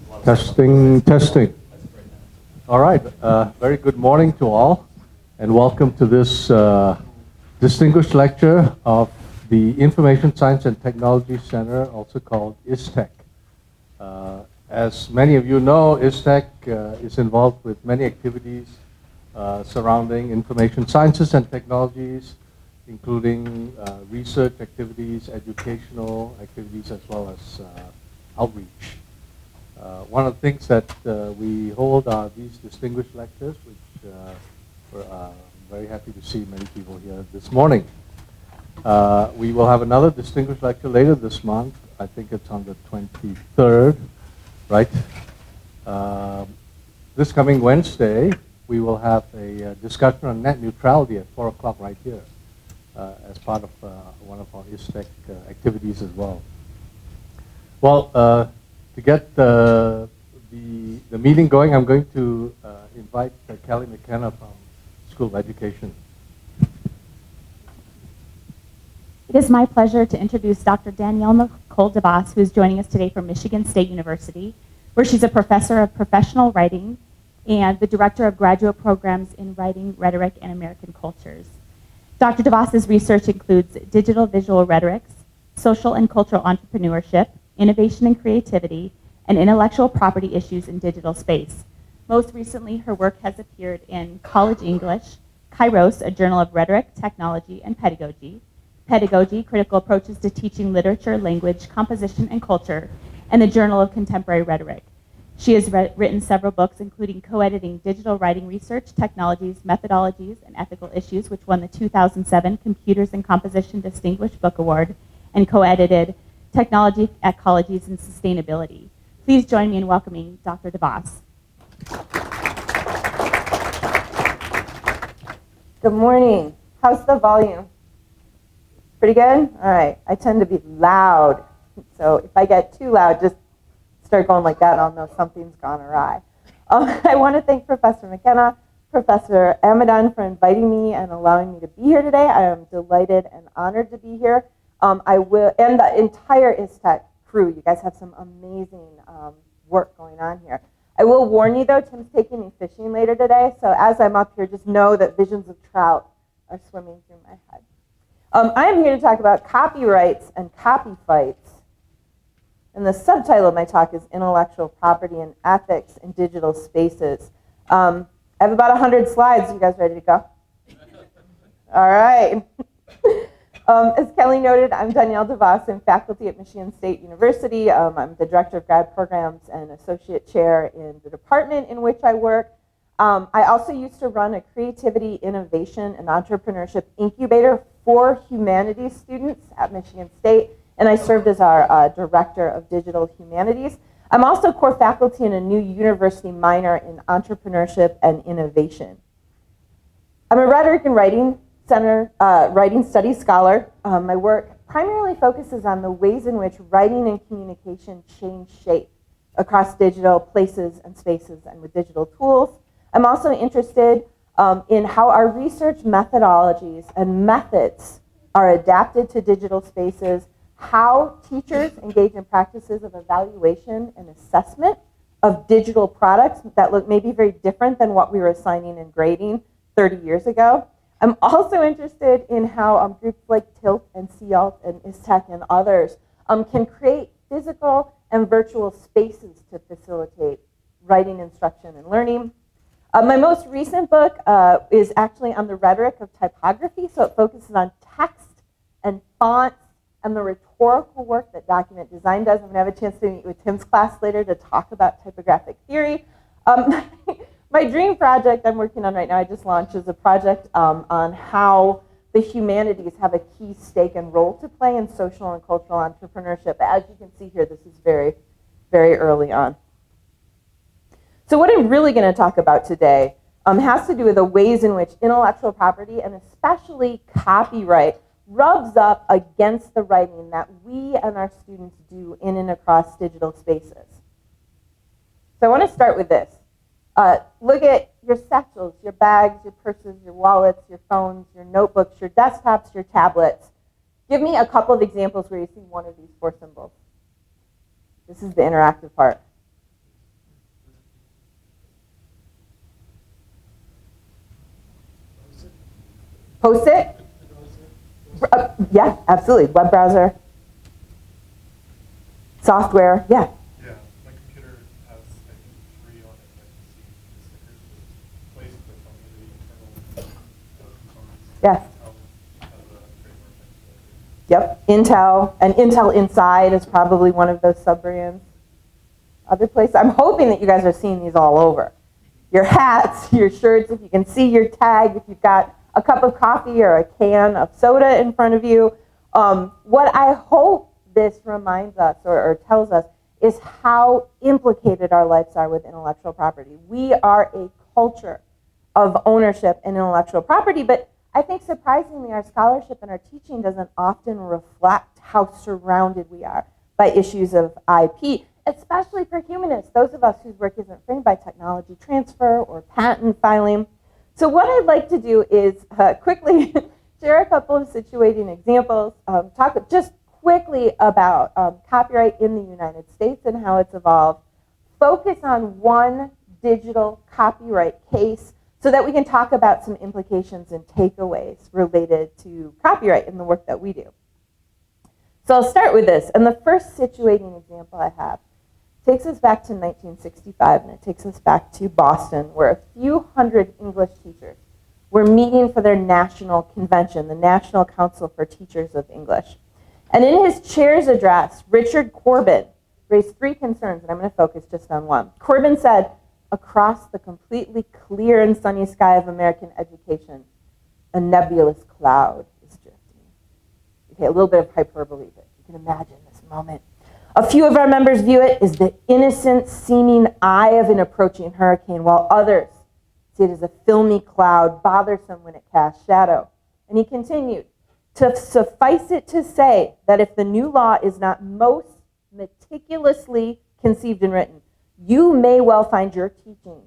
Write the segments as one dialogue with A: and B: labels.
A: Testing, testing. All right, very good morning to all, and welcome to this distinguished lecture of the Information Science and Technology Center, also called ISTEC. As many of you know, ISTEC is involved with many activities surrounding information sciences and technologies, including research activities, educational activities, as well as outreach. One of the things that we hold are these distinguished lectures, which we're very happy to see many people here this morning. We will have another distinguished lecture later this month. I think it's on the 23rd, right? This coming Wednesday, we will have a discussion on net neutrality at 4 o'clock right here as part of one of our ISTEC activities as well. Well, to get the meeting going, I'm going to invite Kelly McKenna from School of Education.
B: It is my pleasure to introduce Dr. Danielle Nicole DeVos, who is joining us today from Michigan State University, where she's a professor of professional writing and the director of graduate programs in writing, rhetoric, and American cultures. Dr. DeVos's research includes digital visual rhetorics, social and cultural entrepreneurship, innovation and creativity, and intellectual property issues in digital space. Most recently, her work has appeared in College English, Kairos, a journal of rhetoric, technology, and pedagogy, Pedagogy, Critical Approaches to Teaching Literature, Language, Composition, and Culture, and the Journal of Contemporary Rhetoric. She has written several books, including co-editing Digital Writing Research, Technologies, Methodologies, and Ethical Issues, which won the 2007 Computers and Composition Distinguished Book Award, and co-edited Technology, Ecologies, and Sustainability. Please join me in welcoming Dr. DeVos.
C: Good morning. How's the volume? Pretty good? All right. I tend to be loud, so if I get too loud, just start going like that, and I'll know something's gone awry. I want to thank Professor McKenna, Professor Amadon for inviting me and allowing me to be here today. I am delighted and honored to be here. And the entire ISTEC crew. You guys have some amazing work going on here. I will warn you though, Tim's taking me fishing later today, so as I'm up here, just know that visions of trout are swimming through my head. I am here to talk about copyrights and copyfights. And the subtitle of my talk is Intellectual Property and Ethics in Digital Spaces. I have about 100 slides. You guys ready to go? All right. As Kelly noted, I'm Danielle DeVos. I'm faculty at Michigan State University. I'm the director of grad programs and associate chair in the department in which I work. I also used to run a creativity, innovation, and entrepreneurship incubator for humanities students at Michigan State, and I served as our director of digital humanities. I'm also core faculty in a new university minor in entrepreneurship and innovation. I'm a rhetoric and writing studies scholar. My work primarily focuses on the ways in which writing and communication change shape across digital places and spaces and with digital tools. I'm also interested in how our research methodologies and methods are adapted to digital spaces, how teachers engage in practices of evaluation and assessment of digital products that look maybe very different than what we were assigning and grading 30 years ago. I'm also interested in how groups like TILT and CEALT and ISTEC and others can create physical and virtual spaces to facilitate writing, instruction, and learning. My most recent book is actually on the rhetoric of typography, so it focuses on text and fonts and the rhetorical work that document design does. I'm going to have a chance to meet with Tim's class later to talk about typographic theory. My dream project I'm working on right now, I just launched, is a project on how the humanities have a key stake and role to play in social and cultural entrepreneurship. As you can see here, this is very, very early on. So what I'm really going to talk about today has to do with the ways in which intellectual property, and especially copyright, rubs up against the writing that we and our students do in and across digital spaces. So I want to start with this. Look at your satchels, your bags, your purses, your wallets, your phones, your notebooks, your desktops, your tablets. Give me a couple of examples where you see one of these four symbols. This is the interactive part. Post it? Yeah, absolutely. Web browser. Software, yeah.
D: Yeah, my computer has, I think, 3 on it. I can see the stickers placed with on the internal components.
C: Yeah.
D: Intel has a framework I
C: Yep, Intel, and Intel Inside is probably one of those sub-brands. Other places, I'm hoping that you guys are seeing these all over. Your hats, your shirts, if you can see your tag, if you've got a cup of coffee or a can of soda in front of you. What I hope this reminds us or tells us is how implicated our lives are with intellectual property. We are a culture of ownership and intellectual property, but I think surprisingly our scholarship and our teaching doesn't often reflect how surrounded we are by issues of IP, especially for humanists, those of us whose work isn't framed by technology transfer or patent filing. So what I'd like to do is quickly share a couple of situating examples, talk just quickly about copyright in the United States and how it's evolved, focus on one digital copyright case so that we can talk about some implications and takeaways related to copyright in the work that we do. So I'll start with this, and the first situating example I have takes us back to 1965, and it takes us back to Boston, where a few hundred English teachers were meeting for their national convention, the National Council for Teachers of English. And in his chair's address, Richard Corbin raised 3 concerns, and I'm going to focus just on one. Corbin said, across the completely clear and sunny sky of American education, a nebulous cloud is drifting. Okay, a little bit of hyperbole, but you can imagine this moment. A few of our members view it as the innocent seeming eye of an approaching hurricane, while others see it as a filmy cloud, bothersome when it casts shadow. And he continued, to suffice it to say that if the new law is not most meticulously conceived and written, you may well find your teaching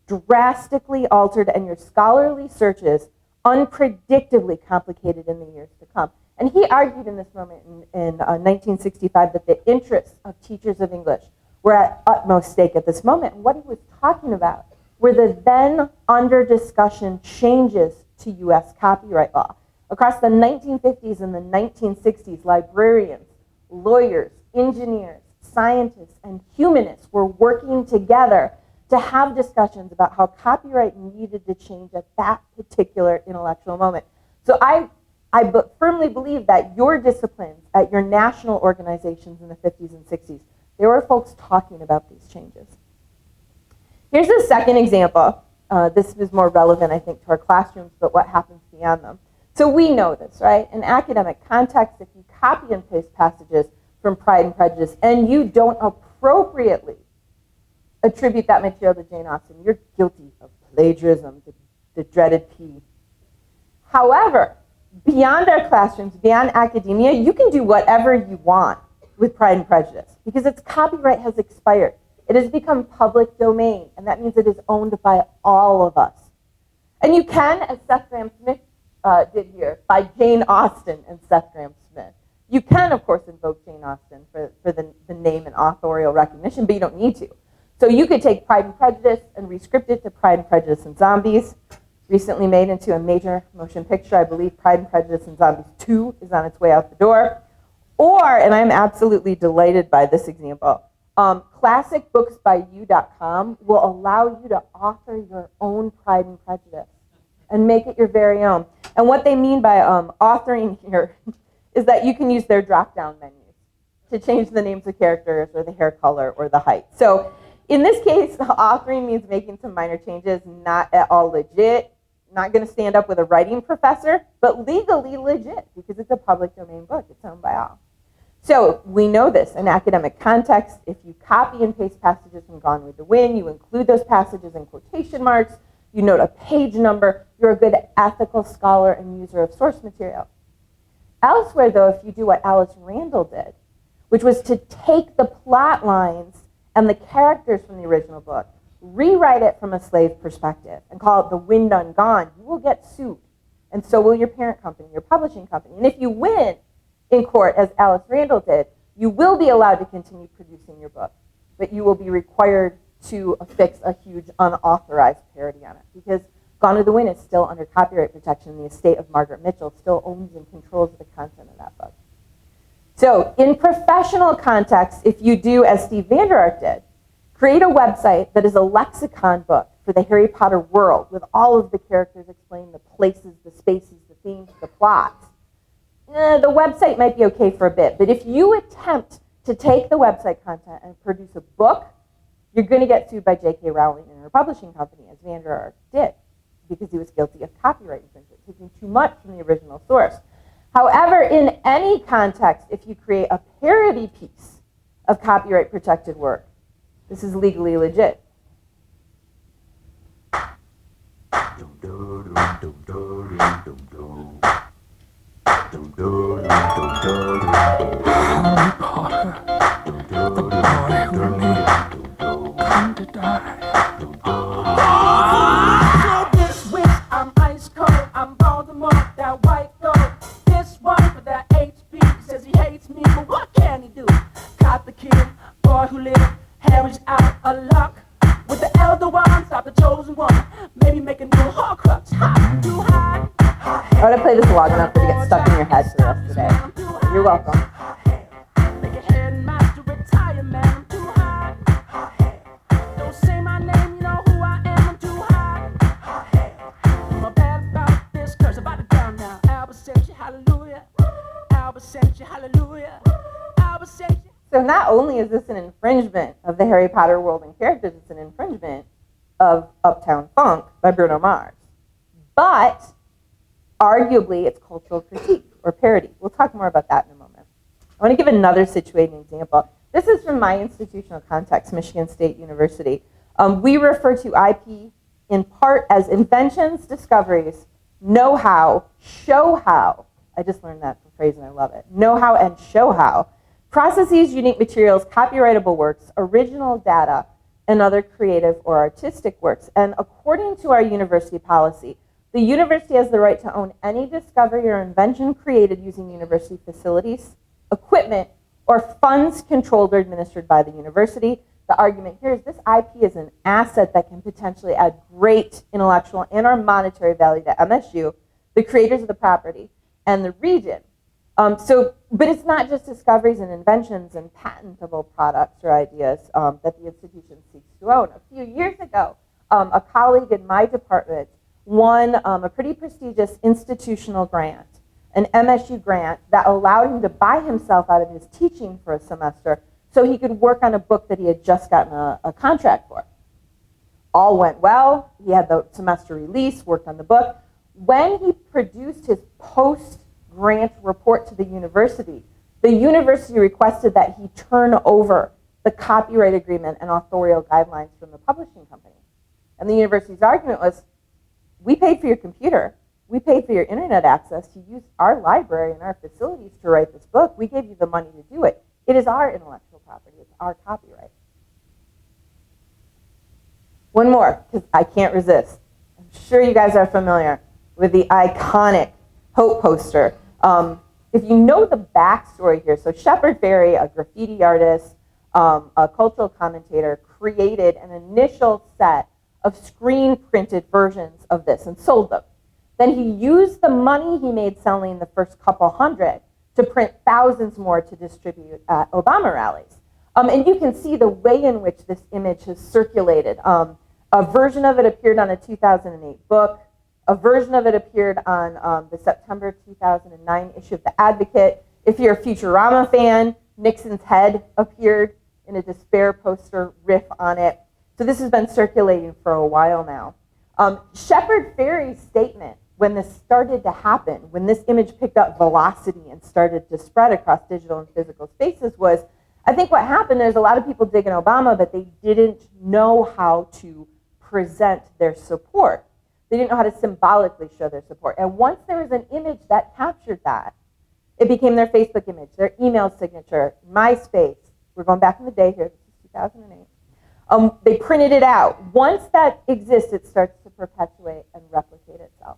C: drastically altered and your scholarly searches unpredictably complicated in the years to come. And he argued in this moment in 1965 that the interests of teachers of English were at utmost stake at this moment. And what he was talking about were the then under discussion changes to U.S. copyright law. Across the 1950s and the 1960s, librarians, lawyers, engineers, scientists, and humanists were working together to have discussions about how copyright needed to change at that particular intellectual moment. So I firmly believe that your disciplines at your national organizations in the 50s and 60s, there were folks talking about these changes. Here's a second example. This is more relevant, I think, to our classrooms, but what happens beyond them. So we know this, right? In academic context, if you copy and paste passages from Pride and Prejudice and you don't appropriately attribute that material to Jane Austen, you're guilty of plagiarism, the dreaded P. However, beyond our classrooms, beyond academia, you can do whatever you want with Pride and Prejudice because its copyright has expired. It has become public domain, and that means it is owned by all of us. And you can, as Seth Grahame-Smith did here, by Jane Austen and Seth Grahame-Smith. You can, of course, invoke Jane Austen for the name and authorial recognition, but you don't need to. So you could take Pride and Prejudice and rescript it to Pride and Prejudice and Zombies, recently made into a major motion picture. I believe Pride and Prejudice and Zombies 2 is on its way out the door. Or, and I'm absolutely delighted by this example, classicbooksbyyou.com will allow you to author your own Pride and Prejudice and make it your very own. And what they mean by authoring here is that you can use their drop-down menus to change the names of characters or the hair color or the height. So in this case, authoring means making some minor changes, not at all legit, not going to stand up with a writing professor, but legally legit because it's a public domain book. It's owned by all. So we know this in academic context. If you copy and paste passages from Gone with the Wind, you include those passages in quotation marks, you note a page number, you're a good ethical scholar and user of source material. Elsewhere, though, if you do what Alice Randall did, which was to take the plot lines and the characters from the original book, rewrite it from a slave perspective, and call it The Wind Ungone, you will get sued. And so will your parent company, your publishing company. And if you win in court, as Alice Randall did, you will be allowed to continue producing your book, but you will be required to affix a huge unauthorized parody on it. Because Gone with the Wind is still under copyright protection. The estate of Margaret Mitchell still owns and controls the content of that book. So in professional context, if you do as Steve Vander Ark did, create a website that is a lexicon book for the Harry Potter world with all of the characters explaining the places, the spaces, the themes, the plots. The website might be okay for a bit, but if you attempt to take the website content and produce a book, you're going to get sued by J.K. Rowling and her publishing company, as Vander Ark did, because he was guilty of copyright infringement, taking too much from the original source. However, in any context, if you create a parody piece of copyright protected work, this is legally legit.
E: Harry Potter, the boy who made come to die. This witch, I'm ice cold, I'm Voldemort, that white gold. This one for that HP, says he hates me, but what can he do? Caught the kid, boy who lived, Harry's out of luck. With the elder one, stop the chosen one, maybe make a new Horcrux. Ha, too high.
C: I want to play this long enough for it to get stuck in your head for the rest of the day. You're welcome.
E: Make a headmaster retire, man, I'm too high. Don't say my name, you know who I am, I'm too high. I'm bad about this curse, about to drown now. Albert sent you, hallelujah. Albert sent you, hallelujah. Albert sent you.
C: So not only is this an infringement of the Harry Potter world and characters, it's an infringement of Uptown Funk by Bruno Mars. But arguably, it's cultural critique or parody. We'll talk more about that in a moment. I want to give another situating example. This is from my institutional context, Michigan State University. We refer to IP in part as inventions, discoveries, know-how, show-how. I just learned that phrase and I love it. Know-how and show-how. Processes, unique materials, copyrightable works, original data, and other creative or artistic works. And according to our university policy, the university has the right to own any discovery or invention created using university facilities, equipment, or funds controlled or administered by the university. The argument here is this IP is an asset that can potentially add great intellectual and or monetary value to MSU, the creators of the property, and the region. But it's not just discoveries and inventions and patentable products or ideas that the institution seeks to own. A few years ago, a colleague in my department won a pretty prestigious institutional grant, an MSU grant that allowed him to buy himself out of his teaching for a semester so he could work on a book that he had just gotten a contract for. All went well. He had the semester release, worked on the book. When he produced his post-grant report to the university requested that he turn over the copyright agreement and authorial guidelines from the publishing company. And the university's argument was, we paid for your computer. We paid for your internet access to use our library and our facilities to write this book. We gave you the money to do it. It is our intellectual property. It's our copyright. One more, because I can't resist. I'm sure you guys are familiar with the iconic Hope poster. If you know the backstory here, so Shepard Fairey, a graffiti artist, a cultural commentator, created an initial set of screen-printed versions of this and sold them. Then he used the money he made selling the first couple hundred to print thousands more to distribute at Obama rallies. And you can see the way in which this image has circulated. A version of it appeared on a 2008 book. A version of it appeared on the September 2009 issue of The Advocate. If you're a Futurama fan, Nixon's head appeared in a despair poster riff on it. So this has been circulating for a while now. Shepard Fairey's statement when this started to happen, when this image picked up velocity and started to spread across digital and physical spaces was, I think what happened, there's a lot of people digging Obama, but they didn't know how to present their support. They didn't know how to symbolically show their support. And once there was an image that captured that, it became their Facebook image, their email signature, MySpace. We're going back in the day here, this is 2008. They printed it out. Once that exists, it starts to perpetuate and replicate itself.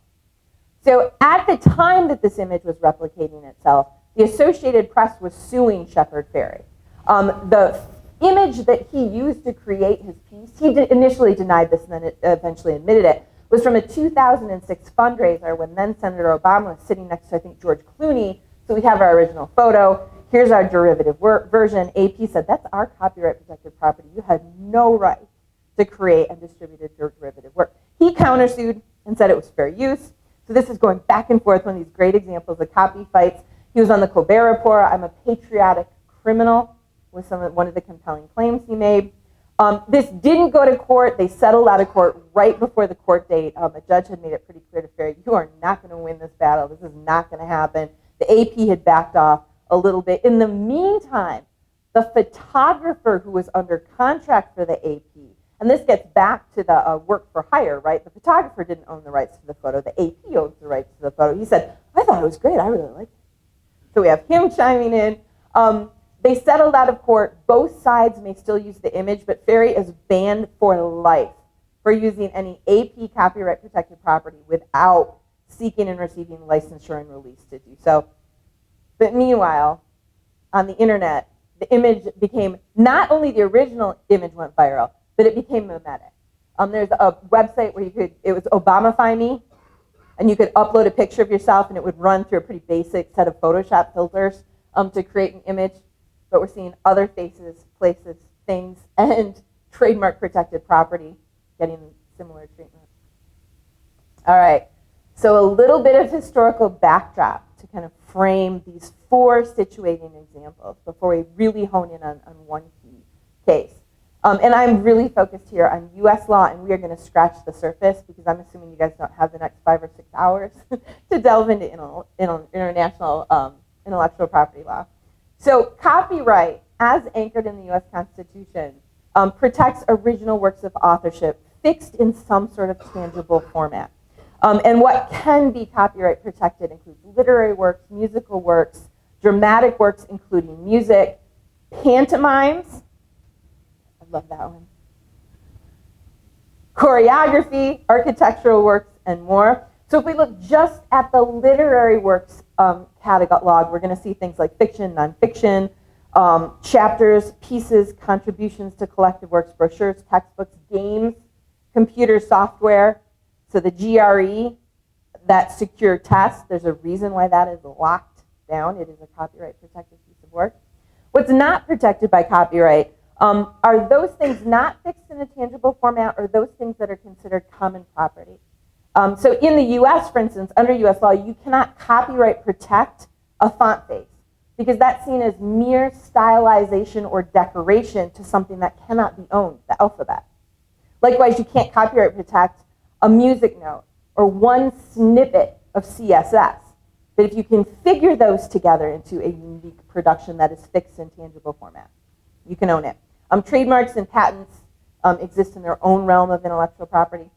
C: So at the time that this image was replicating itself, the Associated Press was suing Shepard Fairey. The image that he used to create his piece, he initially denied this and then eventually admitted it, was from a 2006 fundraiser when then Senator Obama was sitting next to, I think, George Clooney. So we have our original photo. Here's our derivative version. AP said, that's our copyright protected property. You had no right to create and distribute a derivative work. He countersued and said it was fair use. So this is going back and forth, one of these great examples of Copyfights. He was on the Colbert Report. I'm a patriotic criminal was one of the compelling claims he made. This didn't go to court. They settled out of court right before the court date. A judge had made it pretty clear to Ferry, you are not going to win this battle. This is not going to happen. The AP had backed off a little bit. In the meantime, the photographer who was under contract for the AP, and this gets back to the work for hire, right? The photographer didn't own the rights to the photo. The AP owns the rights to the photo. He said, I thought it was great. I really liked it. So we have him chiming in. They settled out of court. Both sides may still use the image, but Ferry is banned for life for using any AP copyright protected property without seeking and receiving licensure and release to do so. But meanwhile, on the internet, the image became, not only the original image went viral, but it became mimetic. There's a website where it was Obamify Me, and you could upload a picture of yourself and it would run through a pretty basic set of Photoshop filters to create an image. But we're seeing other faces, places, things, and trademark protected property getting similar treatment. All right, so a little bit of historical backdrop to kind of frame these four situating examples before we really hone in on one key case. And I'm really focused here on US law, and we are going to scratch the surface because I'm assuming you guys don't have the next 5 or 6 hours to delve into international intellectual property law. So copyright, as anchored in the US Constitution, protects original works of authorship fixed in some sort of tangible format. And what can be copyright protected includes literary works, musical works, dramatic works, including music, pantomimes, I love that one, choreography, architectural works, and more. So if we look just at the literary works catalog, we're going to see things like fiction, nonfiction, chapters, pieces, contributions to collective works, brochures, textbooks, games, computer software. So the GRE, that secure test, there's a reason why that is locked down. It is a copyright protected piece of work. What's not protected by copyright are those things not fixed in a tangible format or those things that are considered common property. So in the US, for instance, under US law, you cannot copyright protect a font face because that's seen as mere stylization or decoration to something that cannot be owned, the alphabet. Likewise, you can't copyright protect a music note or one snippet of CSS. But if you configure those together into a unique production that is fixed in tangible format, you can own it. Trademarks and patents exist in their own realm of intellectual property.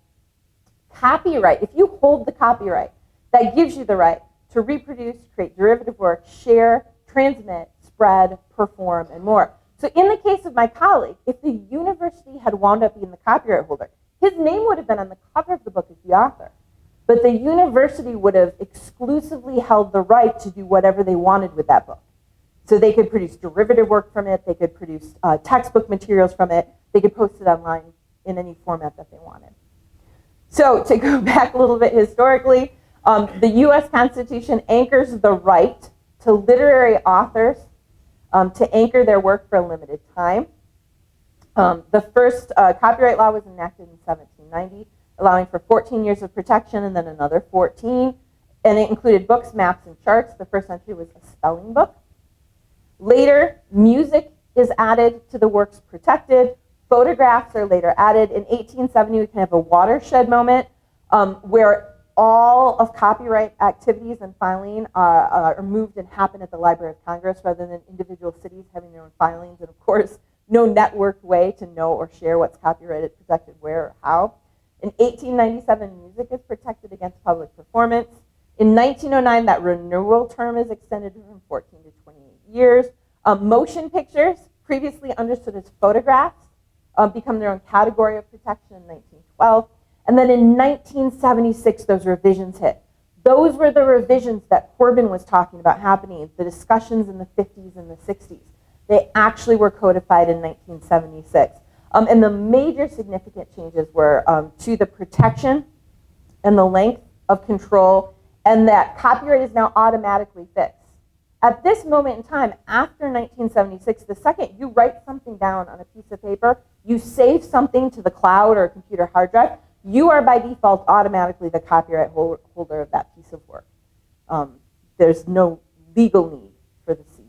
C: Copyright, if you hold the copyright, that gives you the right to reproduce, create derivative work, share, transmit, spread, perform, and more. So in the case of my colleague, if the university had wound up being the copyright holder, his name would have been on the cover of the book as the author. But the university would have exclusively held the right to do whatever they wanted with that book. So they could produce derivative work from it, they could produce textbook materials from it, they could post it online in any format that they wanted. So to go back a little bit historically, the US Constitution anchors the right to literary authors to anchor their work for a limited time. The first copyright law was enacted in 1790, allowing for 14 years of protection and then another 14. And it included books, maps, and charts. The first entry was a spelling book. Later, music is added to the works protected. Photographs are later added. In 1870, we can have a watershed moment where all of copyright activities and filing are moved and happen at the Library of Congress rather than individual cities having their own filings. And of course, no networked way to know or share what's copyrighted, protected, where, or how. In 1897, music is protected against public performance. In 1909, that renewal term is extended from 14 to 28 years. Motion pictures, previously understood as photographs, become their own category of protection in 1912. And then in 1976, those revisions hit. Those were the revisions that Corbin was talking about happening, the discussions in the 50s and the 60s. They actually were codified in 1976. And the major significant changes were to the protection and the length of control, and that copyright is now automatically fixed. At this moment in time, after 1976, the second you write something down on a piece of paper, you save something to the cloud or a computer hard drive, you are by default automatically the copyright holder of that piece of work. There's no legal need for the seed.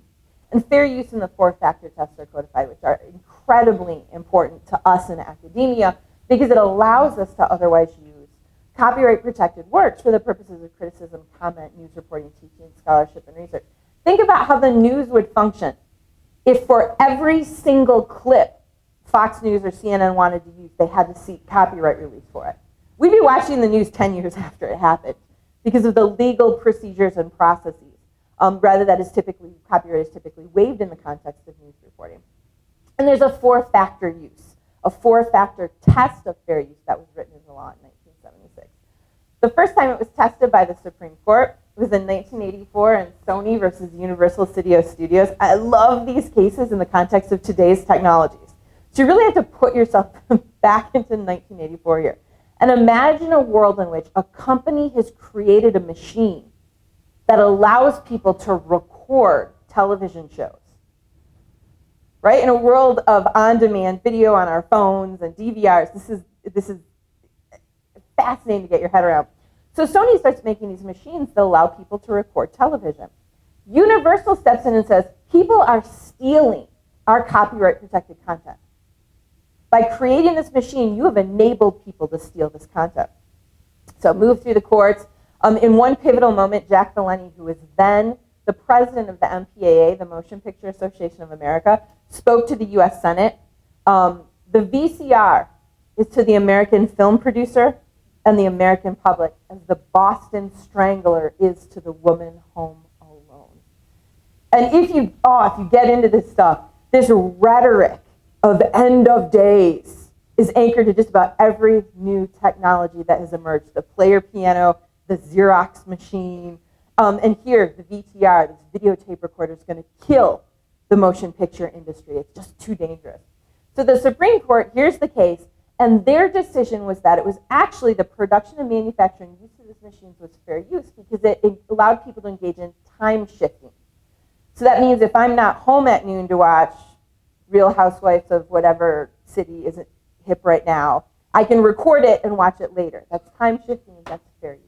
C: And fair use and the four-factor tests are codified, which are incredibly important to us in academia because it allows us to otherwise use copyright-protected works for the purposes of criticism, comment, news reporting, teaching, scholarship, and research. Think about how the news would function if for every single clip Fox News or CNN wanted to use, they had to seek copyright release for it. We'd be watching the news 10 years after it happened because of the legal procedures and processes. Rather, copyright is typically waived in the context of news reporting. And there's a four-factor use, a four-factor test of fair use that was written into law in 1976. The first time it was tested by the Supreme Court was in 1984 in Sony versus Universal Studios. I love these cases in the context of today's technologies. So you really have to put yourself back into 1984 here. And imagine a world in which a company has created a machine that allows people to record television shows. Right? In a world of on-demand video on our phones and DVRs, this is fascinating to get your head around. So Sony starts making these machines that allow people to record television. Universal steps in and says, people are stealing our copyright-protected content. By creating this machine, you have enabled people to steal this content. So move through the courts. In one pivotal moment, Jack Valenti, who was then the president of the MPAA, the Motion Picture Association of America, spoke to the US Senate. The VCR is to the American film producer and the American public as the Boston Strangler is to the woman home alone. And if you get into this stuff, this rhetoric of end of days is anchored to just about every new technology that has emerged. The player piano, the Xerox machine, and here, the VTR, this videotape recorder, is going to kill the motion picture industry. It's just too dangerous. So the Supreme Court hears the case, and their decision was that it was actually the production and manufacturing use of these machines was fair use because it allowed people to engage in time shifting. So that means if I'm not home at noon to watch Real Housewives of whatever city isn't hip right now, I can record it and watch it later. That's time shifting, and that's fair use.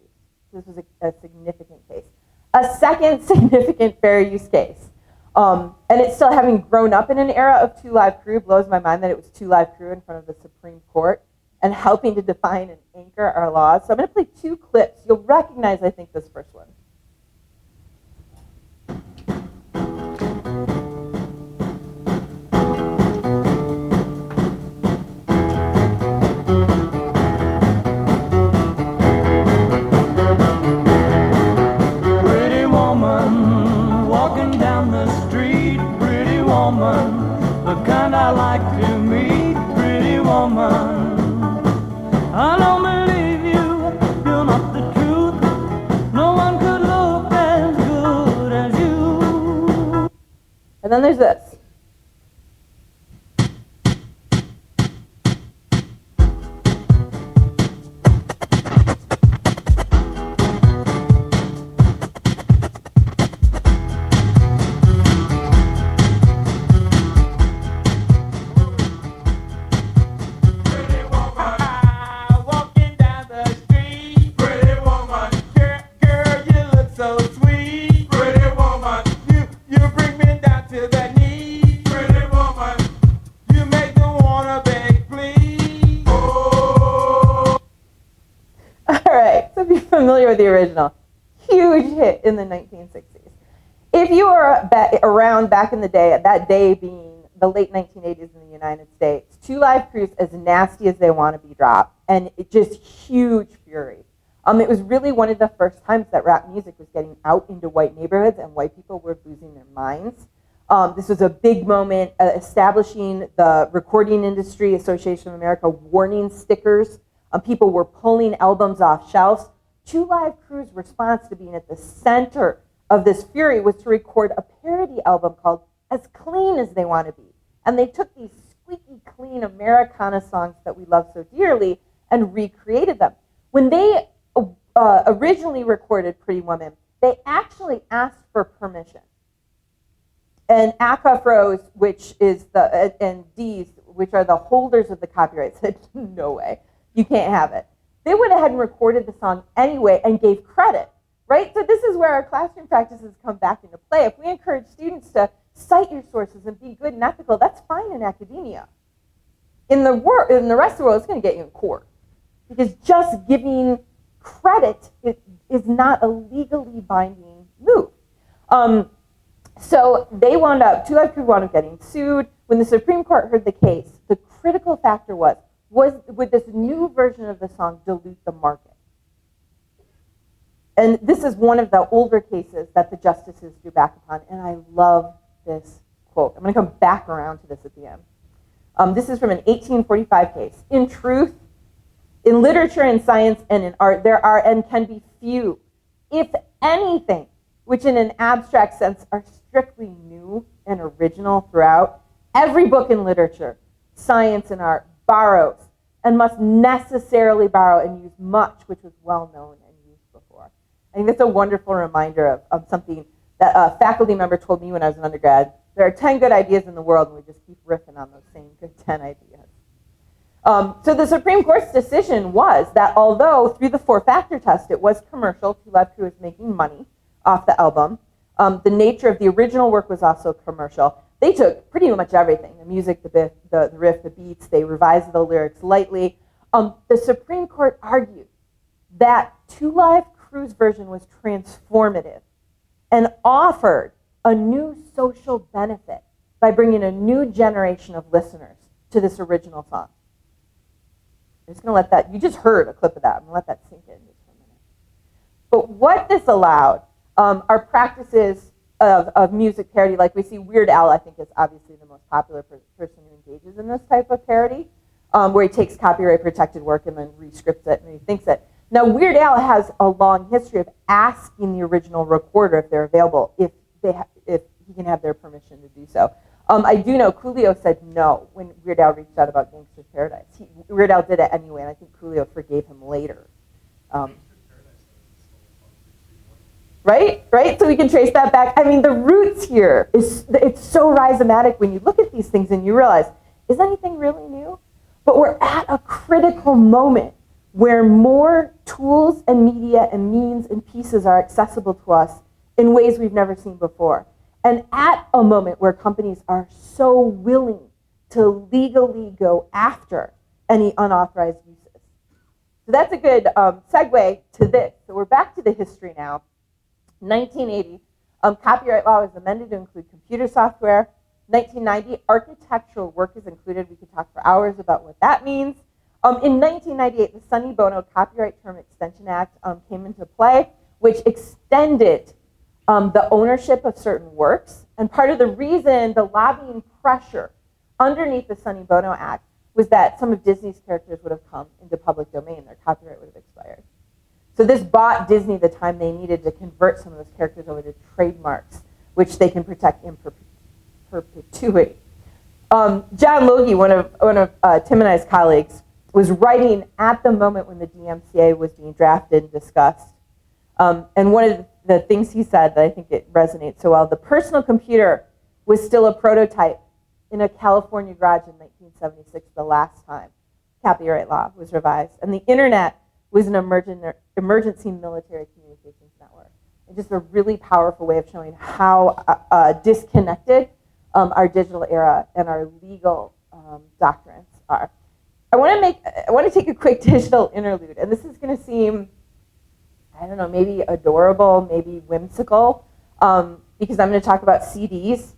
C: This was a significant case. A second significant fair use case, and it's still having grown up in an era of Two Live Crew, blows my mind that it was Two Live Crew in front of the Supreme Court and helping to define and anchor our laws. So I'm going to play two clips. You'll recognize, I think, this first one.
E: The kind I like to meet, pretty woman. I don't believe you, you're not the truth. No one could look as good as you.
C: And then there's this. Familiar with the original. Huge hit in the 1960s. If you were around back in the day, that day being the late 1980s in the United States, Two Live Crew's As Nasty as They Want to Be dropped, and it just huge fury. It was really one of the first times that rap music was getting out into white neighborhoods and white people were losing their minds. This was a big moment establishing the Recording Industry Association of America warning stickers. People were pulling albums off shelves. Two Live Crew's response to being at the center of this fury was to record a parody album called As Clean as They Want to Be. And they took these squeaky clean Americana songs that we love so dearly and recreated them. When they originally recorded Pretty Woman, they actually asked for permission. And ACA Froze, which is and D's, which are the holders of the copyright, said, no way, you can't have it. They went ahead and recorded the song anyway and gave credit, right? So this is where our classroom practices come back into play. If we encourage students to cite your sources and be good and ethical, that's fine in academia. In the rest of the world, it's going to get you in court. Because just giving credit is not a legally binding move. So they wound up, Two Live Crew wound up getting sued. When the Supreme Court heard the case, the critical factor was would this new version of the song dilute the market? And this is one of the older cases that the justices drew back upon, and I love this quote. I'm going to come back around to this at the end. This is from an 1845 case. In truth, in literature and science and in art, there are and can be few, if anything, which in an abstract sense are strictly new and original throughout. Every book in literature, science, and art borrows and must necessarily borrow and use much which was well known and used before. I think that's a wonderful reminder of something that a faculty member told me when I was an undergrad. There are 10 good ideas in the world, and we just keep riffing on those same good 10 ideas. So the Supreme Court's decision was that although through the four-factor test it was commercial, Two Live Crew was making money off the album, the nature of the original work was also commercial. They took pretty much everything, the music, the riff, the beats, they revised the lyrics lightly. The Supreme Court argued that Two Live Crew's version was transformative and offered a new social benefit by bringing a new generation of listeners to this original song. I'm just going to let that, you just heard a clip of that. I'm going to let that sink in just for a minute. But what this allowed are practices of music parody, like we see Weird Al, I think, is obviously the most popular person who engages in this type of parody, where he takes copyright protected work and then rescripts it and rethinks it. Now, Weird Al has a long history of asking the original recorder if they're available, if he can have their permission to do so. I do know Coolio said no when Weird Al reached out about Gangster's Paradise. Weird Al did it anyway, and I think Coolio forgave him later. Right? So we can trace that back. I mean, the roots here, it's so rhizomatic when you look at these things and you realize, is anything really new? But we're at a critical moment where more tools and media and means and pieces are accessible to us in ways we've never seen before. And at a moment where companies are so willing to legally go after any unauthorized uses. So that's a good segue to this. So we're back to the history now. 1980, copyright law was amended to include computer software. 1990, architectural work is included. We could talk for hours about what that means. In 1998, the Sonny Bono Copyright Term Extension Act came into play, which extended the ownership of certain works. And part of the reason, the lobbying pressure underneath the Sonny Bono Act was that some of Disney's characters would have come into public domain. Their copyright would have expired. So this bought Disney the time they needed to convert some of those characters over to trademarks, which they can protect in perpetuity. John Logie, one of Tim and I's colleagues, was writing at the moment when the DMCA was being drafted and discussed. And one of the things he said that I think it resonates so well, the personal computer was still a prototype in a California garage in 1976, the last time copyright law was revised. And the internet was an emergency military communications network. And just a really powerful way of showing how disconnected our digital era and our legal doctrines are. I want to take a quick digital interlude, and this is going to seem, I don't know, maybe adorable, maybe whimsical, because I'm going to talk about CDs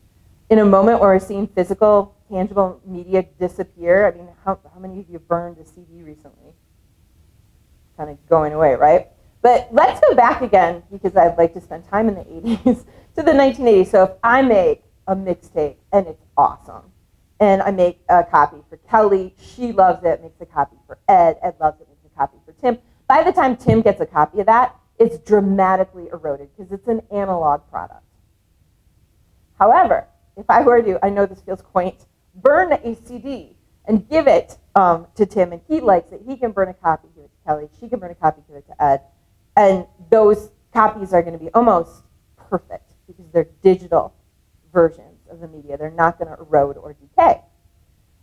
C: in a moment where we're seeing physical, tangible media disappear. I mean, how many of you burned a CD recently? Kind of going away, right? But let's go back again, because I'd like to spend time in the 80s, to the 1980s. So if I make a mixtape, and it's awesome, and I make a copy for Kelly, she loves it, makes a copy for Ed loves it, makes a copy for Tim. By the time Tim gets a copy of that, it's dramatically eroded, because it's an analog product. However, if I were to, I know this feels quaint, burn a CD and give it to Tim, and he likes it, he can burn a copy, give it to Kelly, she can burn a copy, give it to Ed, And those copies are going to be almost perfect because they're digital versions of the media. They're not going to erode or decay.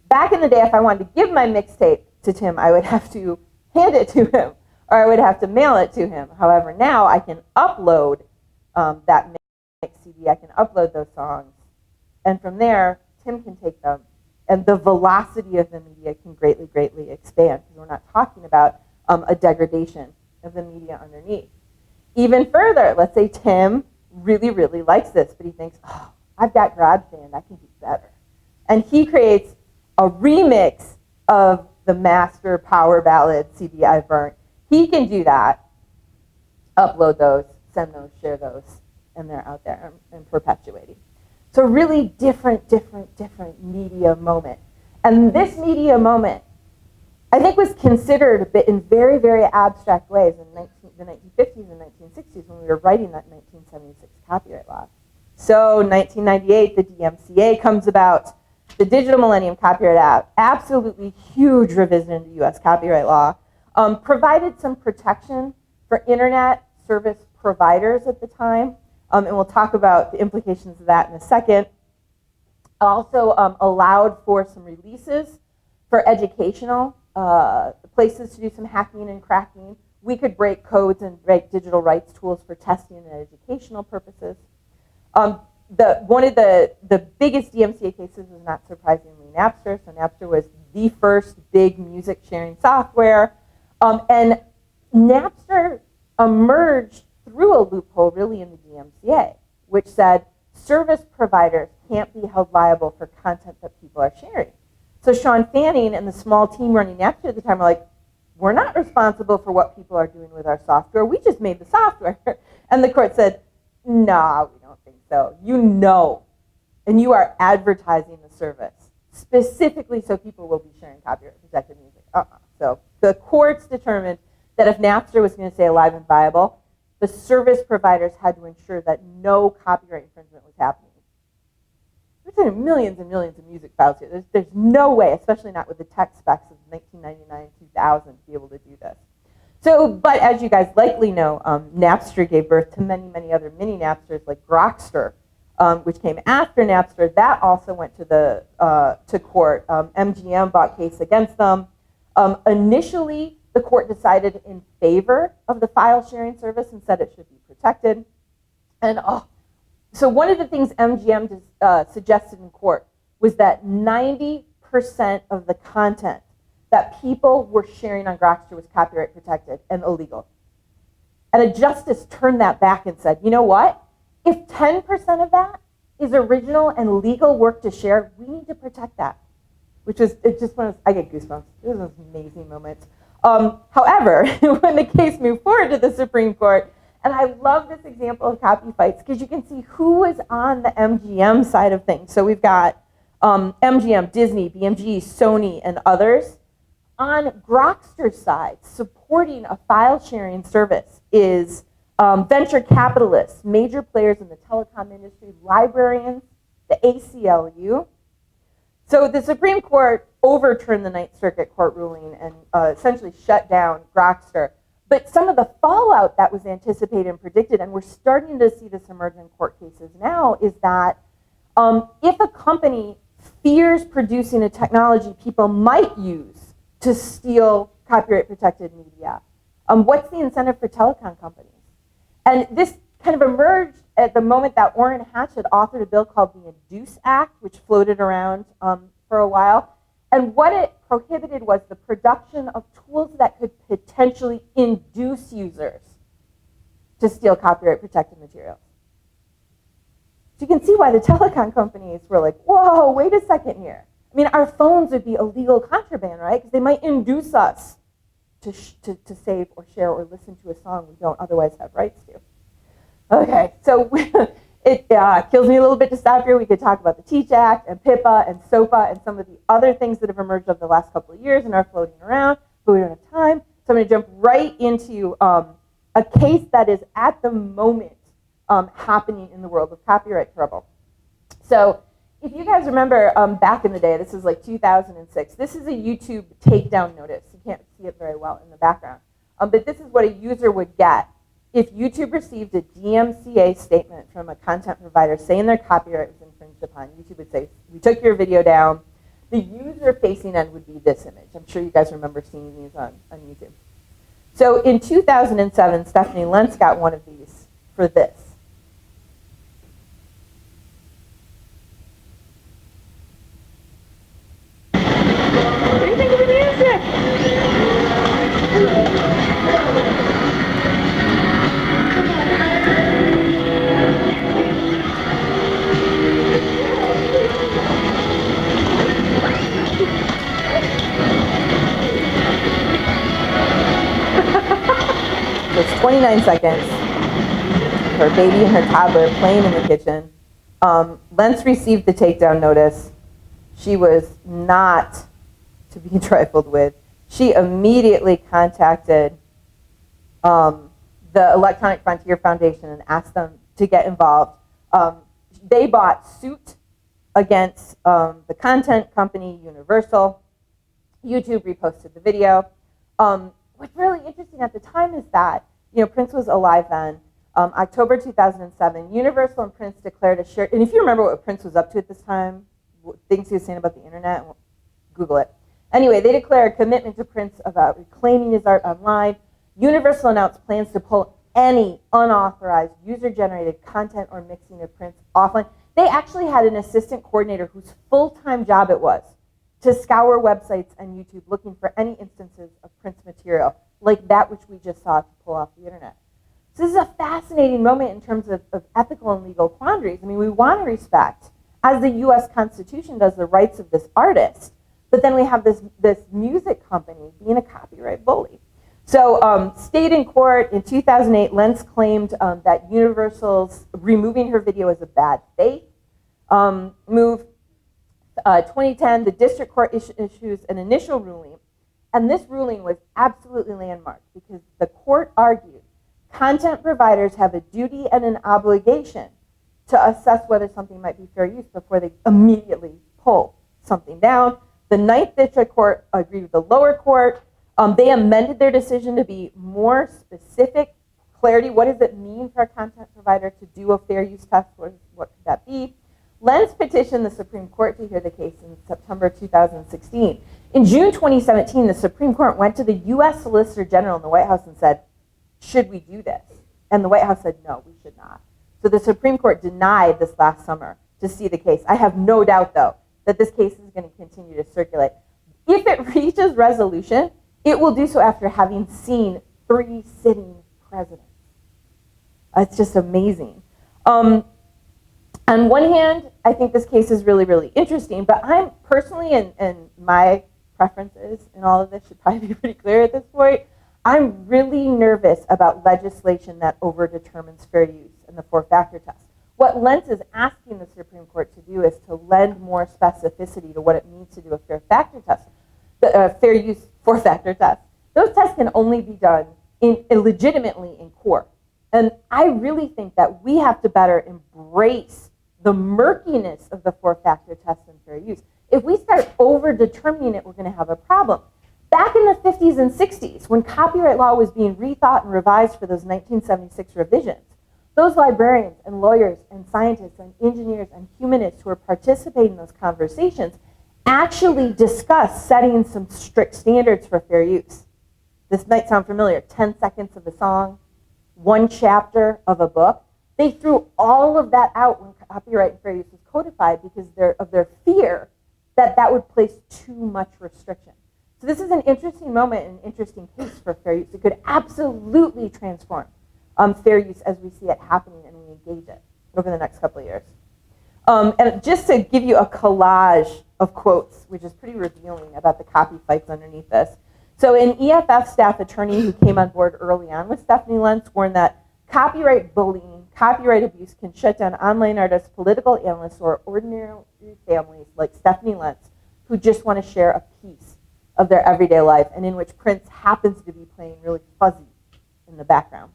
C: Back in the day, if I wanted to give my mixtape to Tim, I would have to hand it to him, or I would have to mail it to him. However, now I can upload that mix CD. I can upload those songs, and from there, Tim can take them, and the velocity of the media can greatly, greatly expand, because we're not talking about a degradation of the media underneath. Even further, let's say Tim really, really likes this, but he thinks, oh, I've got GarageBand, I can do better. And he creates a remix of the master power ballad CD I burnt. He can do that, upload those, send those, share those, and they're out there and perpetuating. So really different media moment. And this media moment, I think, was considered a bit in very, very abstract ways in the 1950s and 1960s when we were writing that 1976 copyright law. So 1998, the DMCA comes about. The Digital Millennium Copyright Act, absolutely huge revision to US copyright law, provided some protection for internet service providers at the time, and we'll talk about the implications of that in a second. Also allowed for some releases for educational places to do some hacking and cracking. We could break codes and break digital rights tools for testing and educational purposes. One of the biggest DMCA cases was, not surprisingly, Napster. So Napster was the first big music sharing software. And Napster emerged through a loophole really in the DMCA, which said service providers can't be held liable for content that people are sharing. So Sean Fanning and the small team running Napster at the time were like, we're not responsible for what people are doing with our software. We just made the software. And the court said, no, we don't think so. You know, and you are advertising the service specifically so people will be sharing copyright protected music. So the courts determined that if Napster was going to stay alive and viable, the service providers had to ensure that no copyright infringement was happening. There's millions and millions of music files here. There's no way, especially not with the tech specs of 1999 and 2000, to be able to do this. So, but as you guys likely know, Napster gave birth to many, many other mini Napsters like Grokster, which came after Napster. That also went to court. MGM brought case against them. Initially, the court decided in favor of the file sharing service and said it should be protected. And so one of the things MGM suggested in court was that 90% of the content that people were sharing on Grokster was copyright protected and illegal. And a justice turned that back and said, you know what? If 10% of that is original and legal work to share, we need to protect that. Which was, it just was, I get goosebumps. It was an amazing moment. However, when the case moved forward to the Supreme Court, and I love this example of Copyfights because you can see who was on the MGM side of things. So we've got MGM, Disney, BMG, Sony, and others. On Grokster's side, supporting a file sharing service is venture capitalists, major players in the telecom industry, librarians, the ACLU. So the Supreme Court overturned the Ninth Circuit court ruling and essentially shut down Grokster. But some of the fallout that was anticipated and predicted, and we're starting to see this emerge in court cases now, is that if a company fears producing a technology people might use to steal copyright protected media, what's the incentive for telecom companies? And this kind of emerged at the moment that Orrin Hatch had authored a bill called the Induce Act, which floated around for a while. And what it prohibited was the production of tools that could potentially induce users to steal copyright protected materials. So you can see why the telecom companies were like, whoa, wait a second here. I mean, our phones would be illegal contraband, right? Because they might induce us to save or share or listen to a song we don't otherwise have rights to. Okay, so it kills me a little bit to stop here. We could talk about the Teach Act and PIPA and SOPA and some of the other things that have emerged over the last couple of years and are floating around, but we don't have time. So I'm going to jump right into a case that is at the moment happening in the world of copyright trouble. So if you guys remember back in the day, this is like 2006, this is a YouTube takedown notice. You can't see it very well in the background. But this is what a user would get if YouTube received a DMCA statement from a content provider saying their copyright was infringed upon, YouTube would say, we took your video down. The user-facing end would be this image. I'm sure you guys remember seeing these on YouTube. So in 2007, Stephanie Lentz got one of these for this. What do you think of the music? It's 29 seconds. Her baby and her toddler playing in the kitchen. Lentz received the takedown notice. She was not to be trifled with. She immediately contacted the Electronic Frontier Foundation and asked them to get involved. They bought suit against the content company Universal. YouTube reposted the video. What's really interesting at the time is that, Prince was alive then. October 2007, Universal and Prince declared a shared, and if you remember what Prince was up to at this time, things he was saying about the internet, Google it. Anyway, they declared a commitment to Prince about reclaiming his art online. Universal announced plans to pull any unauthorized user-generated content or mixing of Prince offline. They actually had an assistant coordinator whose full-time job it was to scour websites and YouTube looking for any instances of Prince material, like that which we just saw to pull off the internet. So this is a fascinating moment in terms of ethical and legal quandaries. I mean, we want to respect, as the US Constitution does, the rights of this artist, but then we have this music company being a copyright bully. So stayed in court in 2008, Lentz claimed that Universal's removing her video as a bad faith move. 2010, the district court issues an initial ruling, and this ruling was absolutely landmark because the court argued content providers have a duty and an obligation to assess whether something might be fair use before they immediately pull something down. The Ninth District Court agreed with the lower court. They amended their decision to be more specific, clarity. What does it mean for a content provider to do a fair use test? What could that be? Lentz petitioned the Supreme Court to hear the case in September 2016. In June 2017, the Supreme Court went to the U.S. Solicitor General in the White House and said, should we do this? And the White House said, no, we should not. So the Supreme Court denied this last summer to see the case. I have no doubt, though, that this case is going to continue to circulate. If it reaches resolution, it will do so after having seen 3 sitting presidents. It's just amazing. On one hand, I think this case is really, really interesting, but I'm personally, and my preferences in all of this should probably be pretty clear at this point, I'm really nervous about legislation that overdetermines fair use and the 4-factor test. What Lentz is asking the Supreme Court to do is to lend more specificity to what it means to do a fair factor test, fair use 4-factor test. Those tests can only be done legitimately in court. And I really think that we have to better embrace the murkiness of the 4-factor test and fair use. If we start over-determining it, we're going to have a problem. Back in the 50s and 60s, when copyright law was being rethought and revised for those 1976 revisions, those librarians and lawyers and scientists and engineers and humanists who were participating in those conversations actually discussed setting some strict standards for fair use. This might sound familiar, 10 seconds of a song, 1 chapter of a book. They threw all of that out when copyright and fair use was codified because of their fear that that would place too much restriction. So this is an interesting moment and an interesting case for fair use. It could absolutely transform fair use as we see it happening and we engage it over the next couple of years. And just to give you a collage of quotes, which is pretty revealing about the copyfights underneath this. So an EFF staff attorney who came on board early on with Stephanie Lentz warned that copyright bullying, copyright abuse can shut down online artists, political analysts, or ordinary families like Stephanie Lentz who just want to share a piece of their everyday life and in which Prince happens to be playing really fuzzy in the background.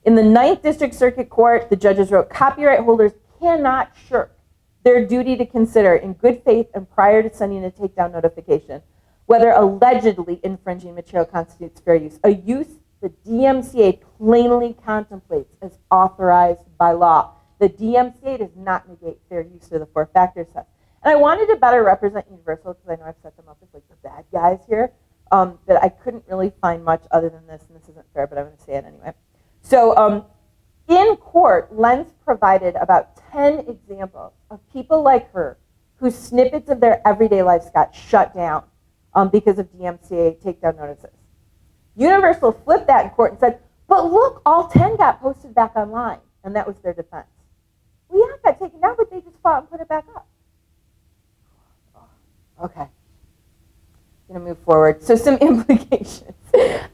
C: In the Ninth District Circuit Court, the judges wrote, copyright holders cannot shirk their duty to consider in good faith and prior to sending a takedown notification whether allegedly infringing material constitutes fair use. A use the DMCA plainly contemplates as authorized by law. The DMCA does not negate fair use of the four factors test. And I wanted to better represent Universal because I know I've set them up as like the bad guys here, but I couldn't really find much other than this, and this isn't fair, but I'm going to say it anyway. So in court, Lenz provided about 10 examples of people like her whose snippets of their everyday lives got shut down because of DMCA takedown notices. Universal flipped that in court and said, but look, all 10 got posted back online, and that was their defense. Well, yeah, it got taken down, but they just fought and put it back up. Okay. I'm going to move forward. So some implications.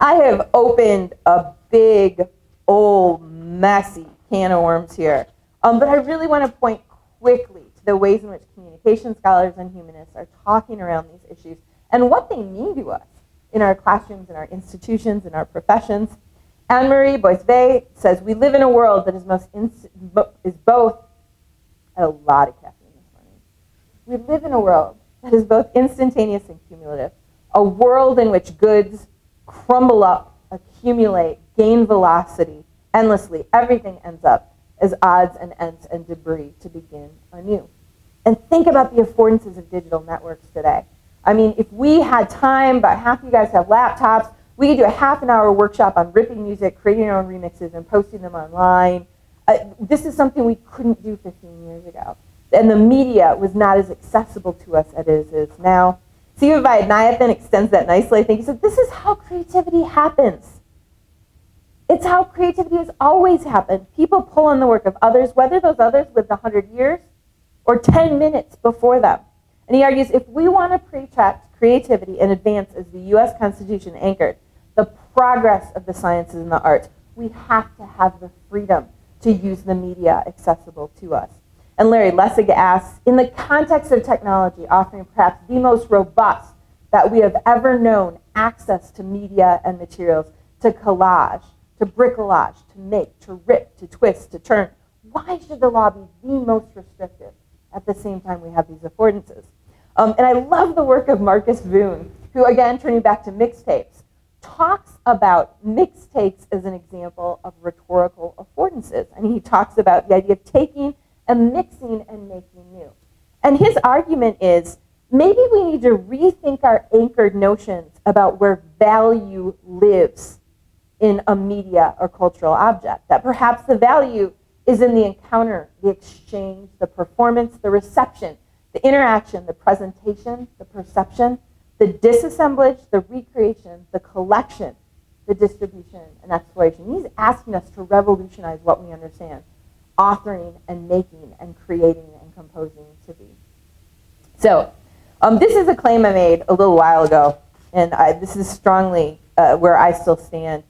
C: I have opened a big, old, messy can of worms here. But I really want to point quickly to the ways in which communication scholars and humanists are talking around these issues and what they mean to us in our classrooms, in our institutions, in our professions. Anne-Marie Boisvey says, we live in a world that is both, a lot of caffeine this morning. We live in a world that is both instantaneous and cumulative, a world in which goods crumble up, accumulate, gain velocity endlessly. Everything ends up as odds and ends and debris to begin anew. And think about the affordances of digital networks today. I mean, if we had time, but half of you guys have laptops, we could do a half-an-hour workshop on ripping music, creating our own remixes, and posting them online. This is something we couldn't do 15 years ago. And the media was not as accessible to us as it is now. Siva Vaidyanathan extends that nicely. I think he said, this is how creativity happens. It's how creativity has always happened. People pull on the work of others, whether those others lived 100 years or 10 minutes before them. And he argues, if we want to protect creativity and advance as the U.S. Constitution anchored the progress of the sciences and the arts, we have to have the freedom to use the media accessible to us. And Larry Lessig asks, in the context of technology offering perhaps the most robust that we have ever known access to media and materials, to collage, to bricolage, to make, to rip, to twist, to turn, why should the law be the most restrictive at the same time we have these affordances? And I love the work of Marcus Boone, who, again, turning back to mixtapes, talks about mixtapes as an example of rhetorical affordances. And he talks about the idea of taking and mixing and making new. And his argument is, maybe we need to rethink our anchored notions about where value lives in a media or cultural object. That perhaps the value is in the encounter, the exchange, the performance, the reception, the interaction, the presentation, the perception, the disassemblage, the recreation, the collection, the distribution, and exploration. He's asking us to revolutionize what we understand authoring and making and creating and composing to be. So this is a claim I made a little while ago, and this is strongly where I still stand.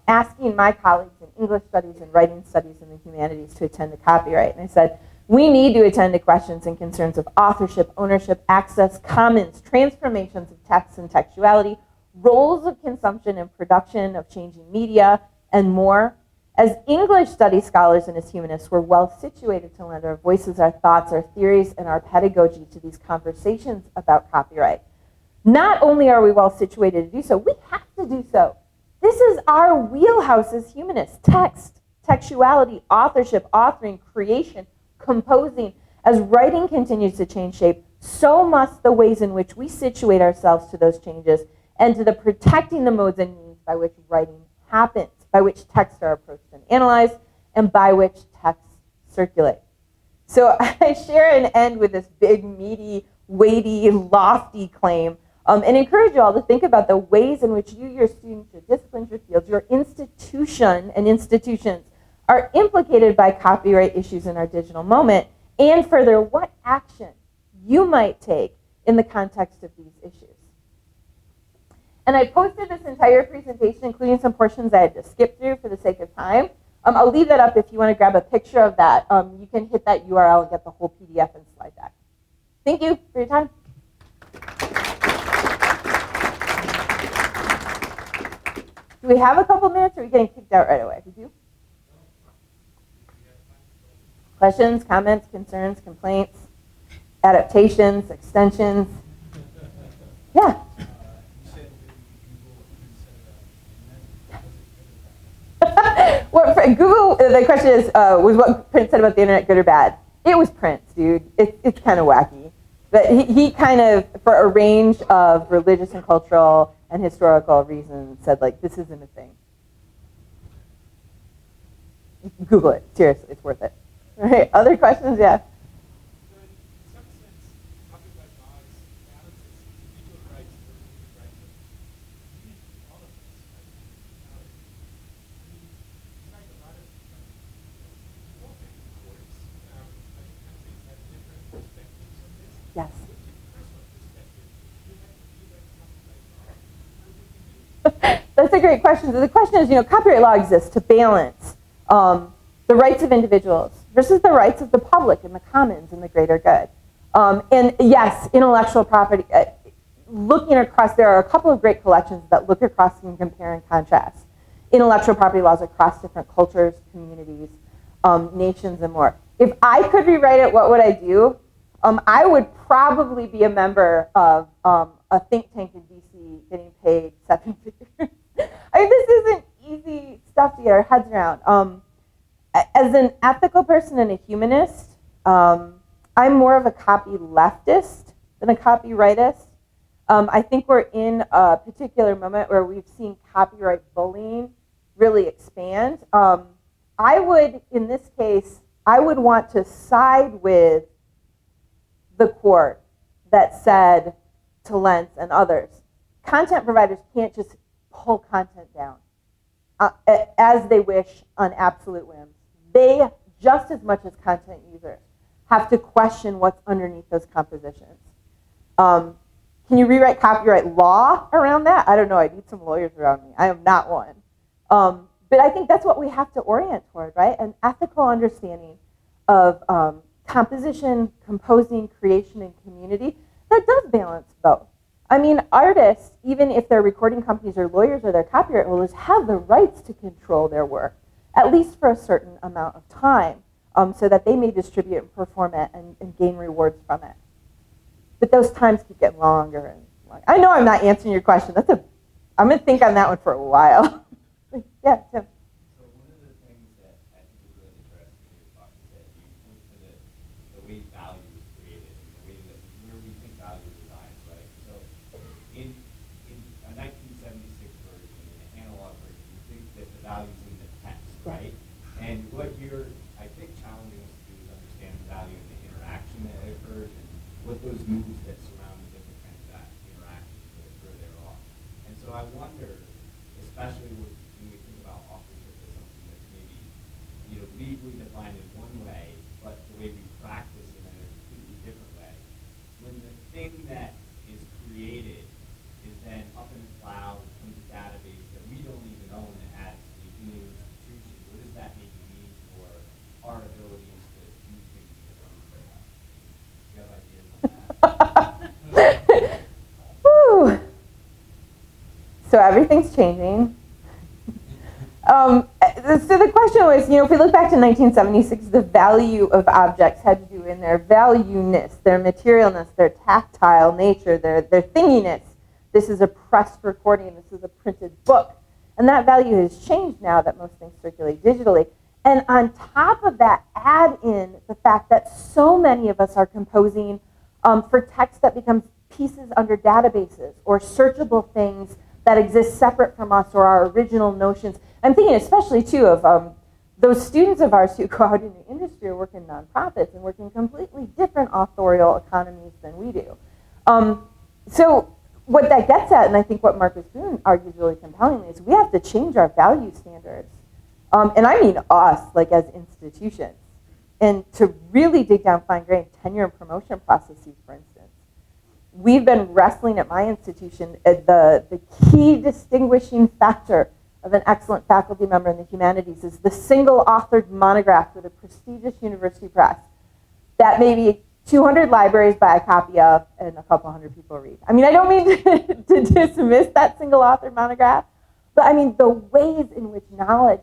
C: Asking my colleagues in English studies and writing studies and the humanities to attend to copyright. And I said, we need to attend to questions and concerns of authorship, ownership, access, commons, transformations of text and textuality, roles of consumption and production of changing media, and more. As English studies scholars and as humanists, we're well situated to lend our voices, our thoughts, our theories, and our pedagogy to these conversations about copyright. Not only are we well situated to do so, we have to do so. This is our wheelhouse as humanists: text, textuality, authorship, authoring, creation, composing. As writing continues to change shape, so must the ways in which we situate ourselves to those changes and to the protecting the modes and means by which writing happens, by which texts are approached and analyzed, and by which texts circulate. So I share and end with this big, meaty, weighty, lofty claim, and encourage you all to think about the ways in which you, your students, your disciplines, your fields, your institution and institutions are implicated by copyright issues in our digital moment, and further, what action you might take in the context of these issues. And I posted this entire presentation, including some portions I had to skip through for the sake of time. I'll leave that up if you want to grab a picture of that. You can hit that URL and get the whole PDF and slide deck. Thank you for your time. Do we have a couple minutes, or are we getting kicked out right away? We do? Questions, comments, concerns, complaints, adaptations, extensions? Yeah. Google, the question is, was what Prince said about the internet good or bad? It was Prince, dude. It's kind of wacky. But he kind of, for a range of religious and cultural and historical reasons, said, like, this isn't a thing. Google it. Seriously, it's worth it. All right, other questions? Yeah. Yes. That's a great question. So the question is, copyright law exists to balance the rights of individuals versus the rights of the public and the commons and the greater good. And yes, intellectual property, looking across, there are a couple of great collections that look across and compare and contrast intellectual property laws across different cultures, communities, nations, and more. If I could rewrite it, what would I do? I would probably be a member of a think tank in DC getting paid 7 figures. I mean, this isn't easy stuff to get our heads around. As an ethical person and a humanist, I'm more of a copy leftist than a copyrightist. I think we're in a particular moment where we've seen copyright bullying really expand. I would, in this case, I would want to side with the court that said to Lentz and others, content providers can't just pull content down as they wish on absolute whims. They, just as much as content users, have to question what's underneath those compositions. Can you rewrite copyright law around that? I don't know. I need some lawyers around me. I am not one. But I think that's what we have to orient toward, right? An ethical understanding of composition, composing, creation, and community that does balance both. I mean, artists, even if they're recording companies or lawyers or their copyright holders, have the rights to control their work, at least for a certain amount of time, so that they may distribute and perform it and gain rewards from it. But those times keep getting longer and longer. I know I'm not answering your question. I'm going to think on that one for a while. Yeah, Tim.
F: So one of the things that I think is really interesting in your talk is that you point to the way value is created and the way that where we think value resides, right? So in a 1976 version, in an analog version, you think that the value's in the text, right? And what you're, I think, challenging us to do is understand the value in the interaction that occurs and what those moves that surround the different kinds of interactions that occur thereof. And so I wonder, especially when we think about authorship as something that's maybe legally defined in one way, but the way we practice it in a completely different way. When the thing that is created is then up in the cloud, comes a database that we don't even own as a human institution, what does that maybe mean for our abilities to do things differently? Do you have ideas on that?
C: Woo. So everything's changing. So the question was, if we look back to 1976, the value of objects had to do in their value-ness, their materialness, their tactile nature, their thinginess. This is a pressed recording, this is a printed book. And that value has changed now that most things circulate digitally. And on top of that, add in the fact that so many of us are composing for text that becomes pieces under databases or searchable things that exist separate from us or our original notions. I'm thinking especially, too, of those students of ours who go out in the industry or work in nonprofits and work in completely different authorial economies than we do. So what that gets at, and I think what Marcus Boone argues really compellingly, is we have to change our value standards. And I mean us, like as institutions, and to really dig down fine-grained tenure and promotion processes, for instance. We've been wrestling at my institution the key distinguishing factor of an excellent faculty member in the humanities is the single-authored monograph for the prestigious university press that maybe 200 libraries buy a copy of and a couple hundred people read. I mean, I don't mean to dismiss that single-authored monograph, but I mean the ways in which knowledge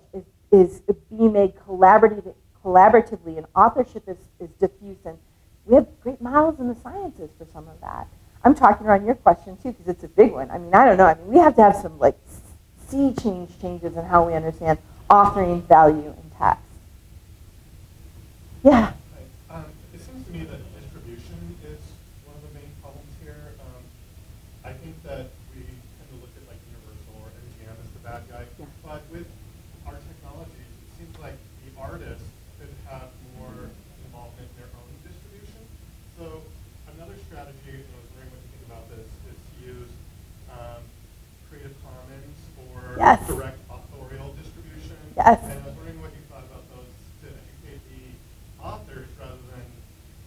C: is being made collaboratively and authorship is diffuse, and we have great models in the sciences for some of that. I'm talking around your question too because it's a big one. I mean, I don't know. I mean, we have to have some like sea changes in how we understand authoring value in text. Yeah.
D: It seems to me that distribution is one of the main problems here. I think that we tend to look at like Universal or MGM as the bad guy, but with our technologies, it seems like the artists could have more involvement in their own distribution. So another strategy, and I was wondering what you think about this, is to use Creative Commons or direct authorial distribution.
C: Yes.
D: And I was wondering what you thought about those to educate the authors rather than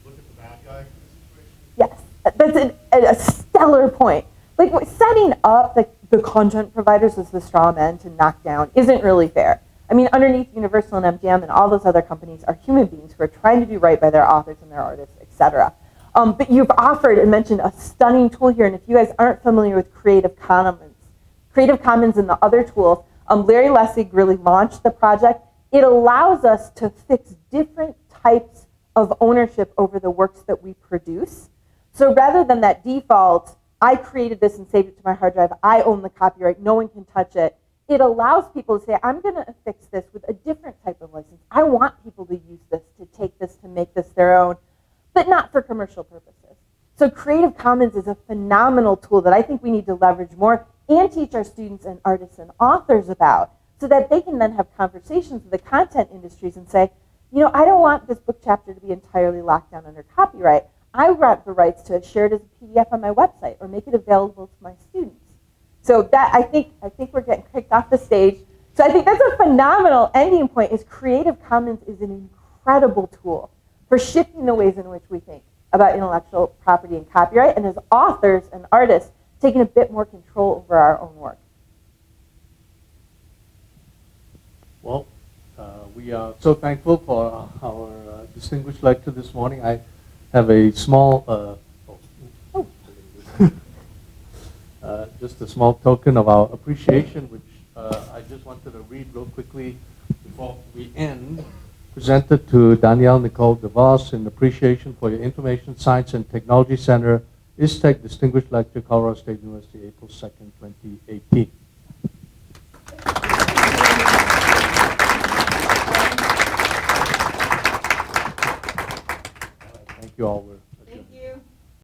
D: look at the bad guy kind of situation.
C: Yes, that's a stellar point. Like setting up the content providers as the straw men to knock down isn't really fair. I mean, underneath Universal and MGM and all those other companies are human beings who are trying to do right by their authors and their artists, etc. But you've offered and mentioned a stunning tool here, and if you guys aren't familiar with Creative Commons and the other tools, Larry Lessig really launched the project. It allows us to fix different types of ownership over the works that we produce. So rather than that default, I created this and saved it to my hard drive, I own the copyright, no one can touch it, it allows people to say, I'm going to affix this with a different type of license. I want people to use this, to take this, to make this their own, but not for commercial purposes. So Creative Commons is a phenomenal tool that I think we need to leverage more and teach our students and artists and authors about so that they can then have conversations with the content industries and say, you know, I don't want this book chapter to be entirely locked down under copyright. I want the rights to share it as a PDF on my website or make it available to my students. So that I think we're getting kicked off the stage. So I think that's a phenomenal ending point. Is Creative Commons is an incredible tool for shifting the ways in which we think about intellectual property and copyright, and as authors and artists, taking a bit more control over our own work.
A: Well, we are so thankful for our distinguished lecture this morning. I have a small, just a small token of our appreciation, which I just wanted to read real quickly before we end. Presented to Danielle Nicole DeVos in appreciation for your Information Science and Technology Center, ISTEC Distinguished Lecture, Colorado State University, April 2nd, 2018.